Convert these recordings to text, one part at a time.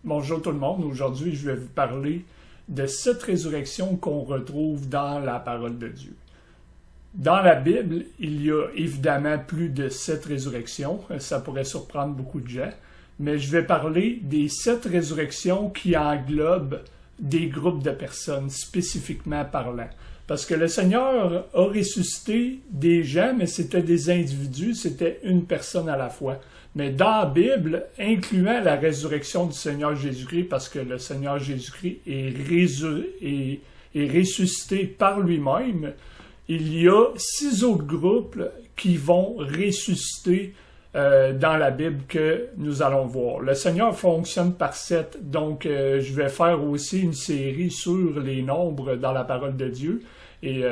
Bonjour tout le monde, aujourd'hui je vais vous parler de 7 résurrections qu'on retrouve dans la parole de Dieu. Dans la Bible, il y a évidemment plus de 7 résurrections, ça pourrait surprendre beaucoup de gens, mais je vais parler des 7 résurrections qui englobent des groupes de personnes spécifiquement parlant. Parce que le Seigneur a ressuscité des gens, mais c'était des individus, c'était une personne à la fois. Mais dans la Bible, incluant la résurrection du Seigneur Jésus-Christ, parce que le Seigneur Jésus-Christ est ressuscité par lui-même, il y a 6 autres groupes qui vont ressusciter dans la Bible que nous allons voir. Le Seigneur fonctionne par 7, donc je vais faire aussi une série sur les nombres dans la parole de Dieu, et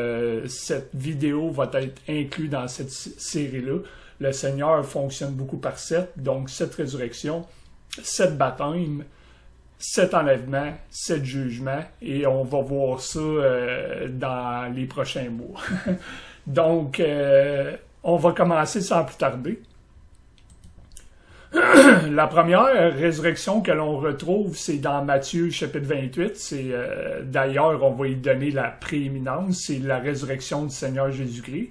cette vidéo va être inclue dans cette série-là. Le Seigneur fonctionne beaucoup par 7, donc 7 résurrections, 7 baptêmes, 7 enlèvements, 7 jugements, et on va voir ça dans les prochains mois. Donc, on va commencer sans plus tarder. La première résurrection que l'on retrouve, c'est dans Matthieu chapitre 28. C'est d'ailleurs, on va y donner la prééminence, c'est la résurrection du Seigneur Jésus-Christ.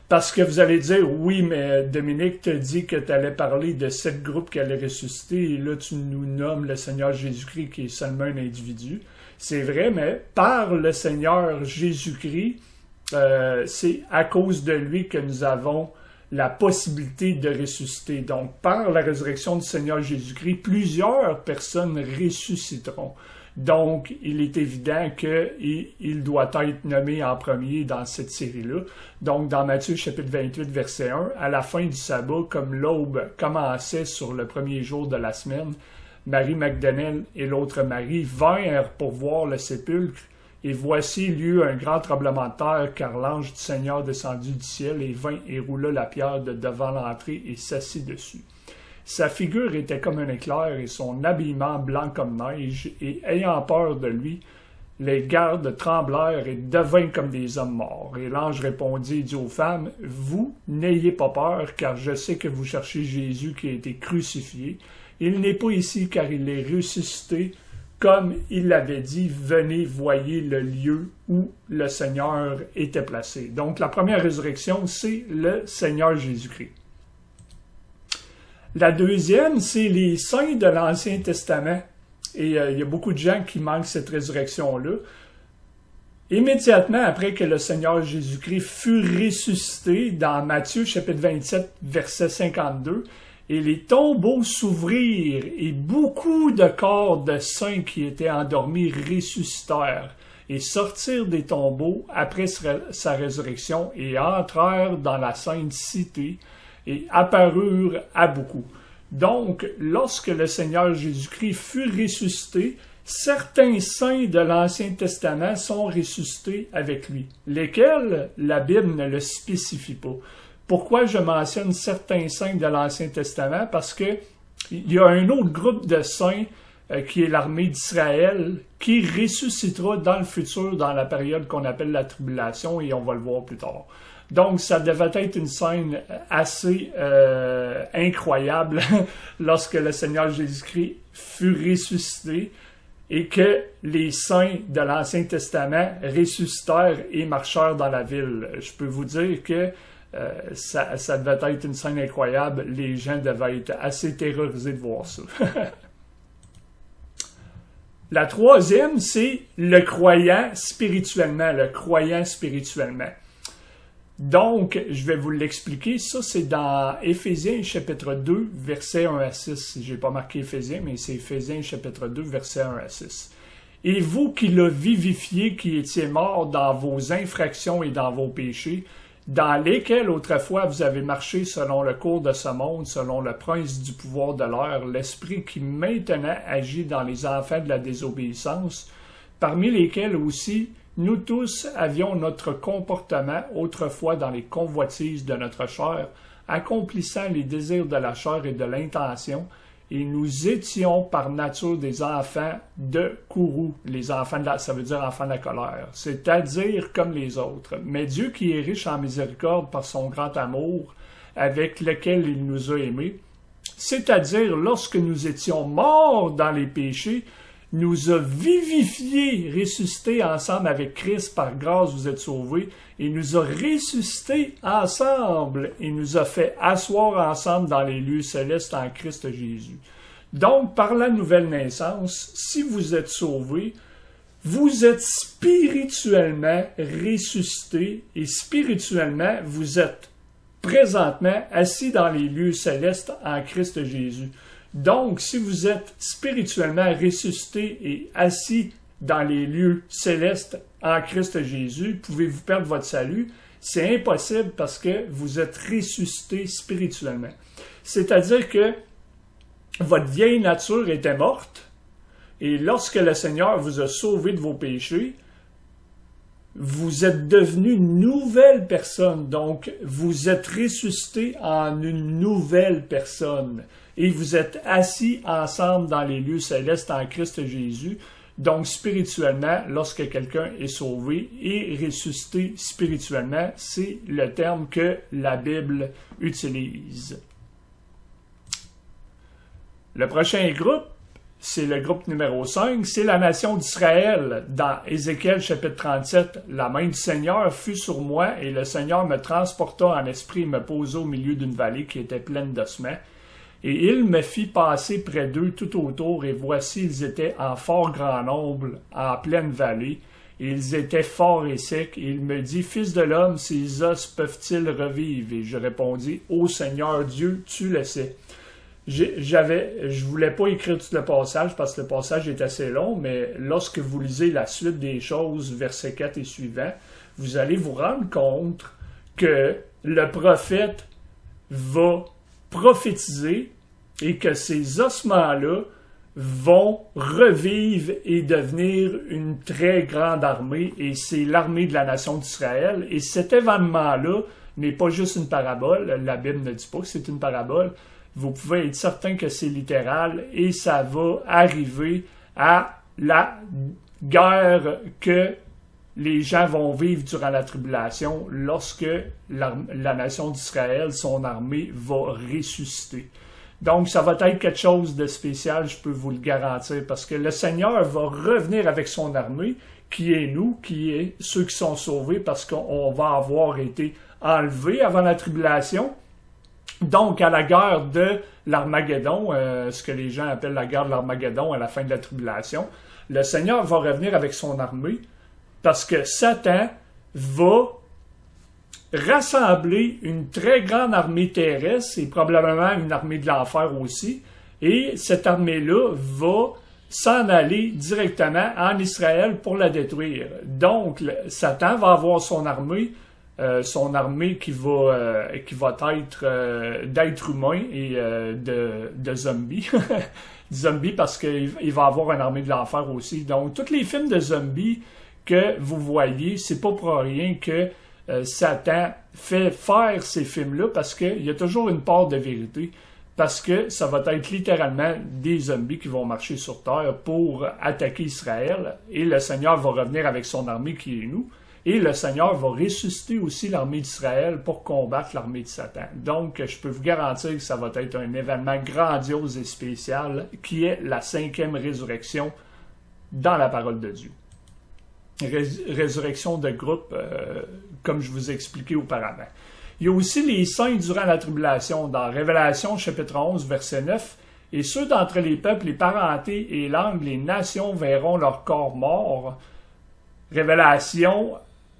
Parce que vous allez dire, oui, mais Dominique t'a dit que tu allais parler de 7 groupes qui allaient ressusciter, et là tu nous nommes le Seigneur Jésus-Christ qui est seulement un individu. C'est vrai, mais par le Seigneur Jésus-Christ, c'est à cause de lui que nous avons la possibilité de ressusciter. Donc, par la résurrection du Seigneur Jésus-Christ, plusieurs personnes ressusciteront. Donc, il est évident qu'il doit être nommé en premier dans cette série-là. Donc, dans Matthieu chapitre 28, verset 1, à la fin du sabbat, comme l'aube commençait sur le premier jour de la semaine, Marie Magdalène et l'autre Marie vinrent pour voir le sépulcre. Et voici, il y eut un grand tremblement de terre, car l'ange du Seigneur descendit du ciel et vint et roula la pierre de devant l'entrée et s'assit dessus. Sa figure était comme un éclair et son habillement blanc comme neige, et ayant peur de lui, les gardes tremblèrent et devinrent comme des hommes morts. Et l'ange répondit et dit aux femmes, « Vous, n'ayez pas peur, car je sais que vous cherchez Jésus qui a été crucifié. Il n'est pas ici, car il est ressuscité. Comme il l'avait dit, venez, voyez le lieu où le Seigneur était placé. » Donc, la première résurrection, c'est le Seigneur Jésus-Christ. La deuxième, c'est les saints de l'Ancien Testament. Et il y a beaucoup de gens qui manquent cette résurrection-là. Immédiatement après que le Seigneur Jésus-Christ fut ressuscité, dans Matthieu chapitre 27, verset 52, et les tombeaux s'ouvrirent, et beaucoup de corps de saints qui étaient endormis ressuscitèrent, et sortirent des tombeaux après sa résurrection, et entrèrent dans la sainte cité, et apparurent à beaucoup. Donc, lorsque le Seigneur Jésus-Christ fut ressuscité, certains saints de l'Ancien Testament sont ressuscités avec lui, lesquels la Bible ne le spécifie pas. Pourquoi je mentionne certains saints de l'Ancien Testament? Parce que il y a un autre groupe de saints qui est l'armée d'Israël, qui ressuscitera dans le futur, dans la période qu'on appelle la tribulation, et on va le voir plus tard. Donc, ça devait être une scène assez incroyable lorsque le Seigneur Jésus-Christ fut ressuscité et que les saints de l'Ancien Testament ressuscitèrent et marchèrent dans la ville. Je peux vous dire que ça devait être une scène incroyable. Les gens devaient être assez terrorisés de voir ça. La troisième, c'est le croyant spirituellement. Le croyant spirituellement. Donc, je vais vous l'expliquer. Ça, c'est dans Éphésiens chapitre 2, versets 1 à 6. J'ai pas marqué Éphésiens, mais c'est Éphésiens chapitre 2, versets 1 à 6. « Et vous qui l'a vivifié, qui étiez morts dans vos infractions et dans vos péchés, dans lesquels autrefois vous avez marché selon le cours de ce monde, selon le prince du pouvoir de l'air, l'esprit qui maintenant agit dans les enfants de la désobéissance, parmi lesquels aussi nous tous avions notre comportement autrefois dans les convoitises de notre chair, accomplissant les désirs de la chair et de l'intention, et nous étions par nature des enfants de courroux, les enfants ça veut dire enfants de la colère, c'est-à-dire comme les autres. Mais Dieu qui est riche en miséricorde par son grand amour, avec lequel il nous a aimés, c'est-à-dire lorsque nous étions morts dans les péchés, nous a vivifiés, ressuscités ensemble avec Christ, par grâce vous êtes sauvés, et nous a ressuscités ensemble, et nous a fait asseoir ensemble dans les lieux célestes en Christ Jésus. Donc, par la nouvelle naissance, si vous êtes sauvés, vous êtes spirituellement ressuscités, et spirituellement, vous êtes présentement assis dans les lieux célestes en Christ Jésus. Donc, si vous êtes spirituellement ressuscité et assis dans les lieux célestes en Christ Jésus, pouvez-vous perdre votre salut? C'est impossible parce que vous êtes ressuscité spirituellement. C'est-à-dire que votre vieille nature était morte et lorsque le Seigneur vous a sauvé de vos péchés, vous êtes devenu une nouvelle personne. Donc, vous êtes ressuscité en une nouvelle personne. Et vous êtes assis ensemble dans les lieux célestes en Christ Jésus. Donc, spirituellement, lorsque quelqu'un est sauvé et ressuscité spirituellement, c'est le terme que la Bible utilise. Le prochain groupe, c'est le groupe numéro 5, c'est la nation d'Israël. Dans Ézéchiel chapitre 37, la main du Seigneur fut sur moi et le Seigneur me transporta en esprit et me posa au milieu d'une vallée qui était pleine d'ossements. Et il me fit passer près d'eux tout autour, et voici, ils étaient en fort grand nombre, en pleine vallée, et ils étaient forts et secs. Et il me dit, Fils de l'homme, ces os peuvent-ils revivre? Et je répondis, Ô Seigneur Dieu, tu le sais. Je voulais pas écrire tout le passage parce que le passage est assez long, mais lorsque vous lisez la suite des choses, versets 4 et suivants, vous allez vous rendre compte que le prophète va prophétiser et que ces ossements-là vont revivre et devenir une très grande armée, et c'est l'armée de la nation d'Israël. Et cet événement-là n'est pas juste une parabole, la Bible ne dit pas que c'est une parabole. Vous pouvez être certain que c'est littéral et ça va arriver à la guerre que les gens vont vivre durant la tribulation lorsque la nation d'Israël, son armée, va ressusciter. Donc, ça va être quelque chose de spécial, je peux vous le garantir, parce que le Seigneur va revenir avec son armée, qui est nous, qui est ceux qui sont sauvés, parce qu'on va avoir été enlevés avant la tribulation. Donc, à la guerre de l'Armageddon, ce que les gens appellent la guerre de l'Armageddon à la fin de la tribulation, le Seigneur va revenir avec son armée parce que Satan va rassembler une très grande armée terrestre et probablement une armée de l'enfer aussi. Et cette armée-là va s'en aller directement en Israël pour la détruire. Donc, Satan va avoir son armée qui va être d'êtres humains et de zombies. Zombies parce qu'il va avoir une armée de l'enfer aussi. Donc, tous les films de zombies que vous voyez, c'est pas pour rien que Satan fait faire ces films-là parce qu'il y a toujours une part de vérité. Parce que ça va être littéralement des zombies qui vont marcher sur terre pour attaquer Israël. Et le Seigneur va revenir avec son armée qui est nous. Et le Seigneur va ressusciter aussi l'armée d'Israël pour combattre l'armée de Satan. Donc, je peux vous garantir que ça va être un événement grandiose et spécial qui est la 5e résurrection dans la parole de Dieu. Résurrection de groupe, comme je vous ai expliqué auparavant. Il y a aussi les saints durant la tribulation. Dans Révélation, chapitre 11, verset 9, « Et ceux d'entre les peuples, les parentés et langues, les nations verront leur corps mort. » Révélation,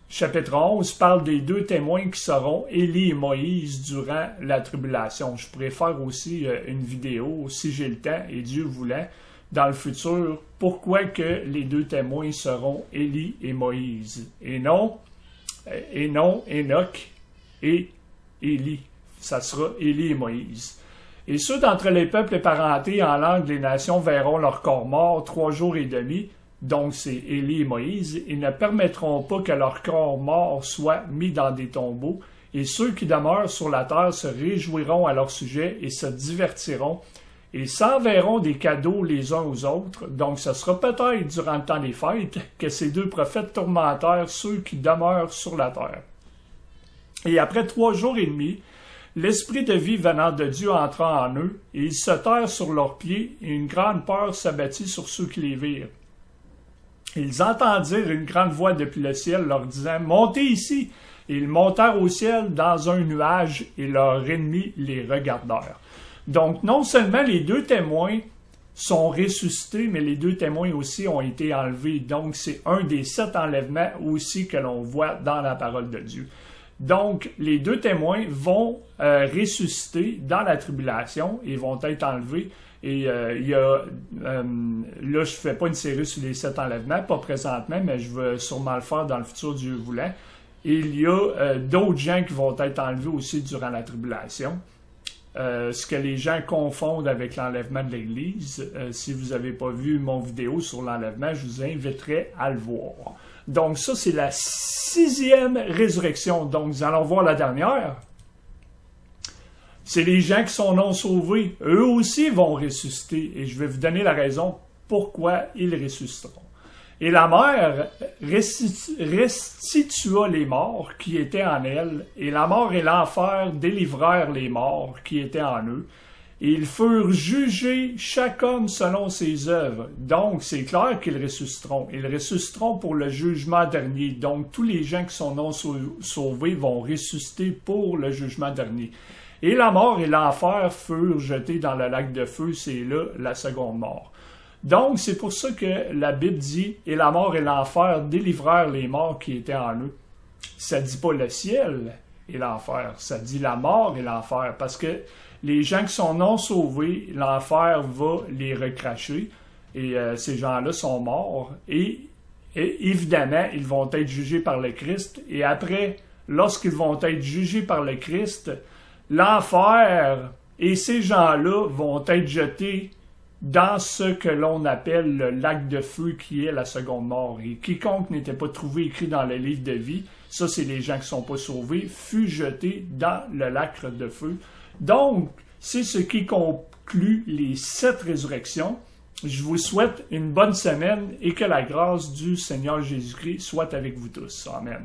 chapitre 11, parle des 2 témoins qui seront Élie et Moïse durant la tribulation. Je pourrais faire aussi une vidéo, si j'ai le temps, et Dieu voulant, dans le futur, pourquoi que les 2 témoins seront Élie et Moïse, et non Enoch et Élie. Ça sera Élie et Moïse. Et ceux d'entre les peuples et parentés en langue des nations verront leur corps mort 3 jours et demi, donc c'est Élie et Moïse, ils ne permettront pas que leur corps mort soit mis dans des tombeaux, et ceux qui demeurent sur la terre se réjouiront à leur sujet et se divertiront, et s'enverront des cadeaux les uns aux autres. Donc ce sera peut-être durant le temps des fêtes que ces 2 prophètes tourmentèrent ceux qui demeurent sur la terre. Et après 3 jours et demi, L'esprit de vie venant de Dieu entra en eux, et ils se tinrent sur leurs pieds, et une grande peur s'abattit sur ceux qui les virent. Ils entendirent une grande voix depuis le ciel leur disant « Montez ici !» Et ils montèrent au ciel dans un nuage, et leurs ennemis les regardèrent. Donc, non seulement les deux témoins sont ressuscités, mais les deux témoins aussi ont été enlevés. Donc, c'est un des 7 enlèvements aussi que l'on voit dans la parole de Dieu. Donc, les deux témoins vont ressusciter dans la tribulation et vont être enlevés. Et il y a, là, je ne fais pas une série sur les 7 enlèvements, pas présentement, mais je vais sûrement le faire dans le futur, Dieu voulant. Et il y a d'autres gens qui vont être enlevés aussi durant la tribulation. Ce que les gens confondent avec l'enlèvement de l'Église. Si vous n'avez pas vu mon vidéo sur l'enlèvement, je vous inviterai à le voir. Donc ça, c'est la 6e résurrection. Donc nous allons voir la dernière. C'est les gens qui sont non sauvés. Eux aussi vont ressusciter. Et je vais vous donner la raison pourquoi ils ressusciteront. Et la mer restitua les morts qui étaient en elle, et la mort et l'enfer délivrèrent les morts qui étaient en eux, et ils furent jugés chaque homme selon ses œuvres. Donc, c'est clair qu'ils ressusciteront. Ils ressusciteront pour le jugement dernier. Donc, tous les gens qui sont non sauvés vont ressusciter pour le jugement dernier. Et la mort et l'enfer furent jetés dans le lac de feu. C'est là la seconde mort. Donc, c'est pour ça que la Bible dit « Et la mort et l'enfer délivrèrent les morts qui étaient en eux ». Ça ne dit pas le ciel et l'enfer, ça dit la mort et l'enfer. Parce que les gens qui sont non sauvés, l'enfer va les recracher. Et ces gens-là sont morts. Et évidemment, ils vont être jugés par le Christ. Et après, lorsqu'ils vont être jugés par le Christ, l'enfer et ces gens-là vont être jetés dans ce que l'on appelle le lac de feu qui est la seconde mort. Et quiconque n'était pas trouvé écrit dans le livre de vie, ça c'est les gens qui ne sont pas sauvés, fut jeté dans le lac de feu. Donc, c'est ce qui conclut les 7 résurrections. Je vous souhaite une bonne semaine et que la grâce du Seigneur Jésus-Christ soit avec vous tous. Amen.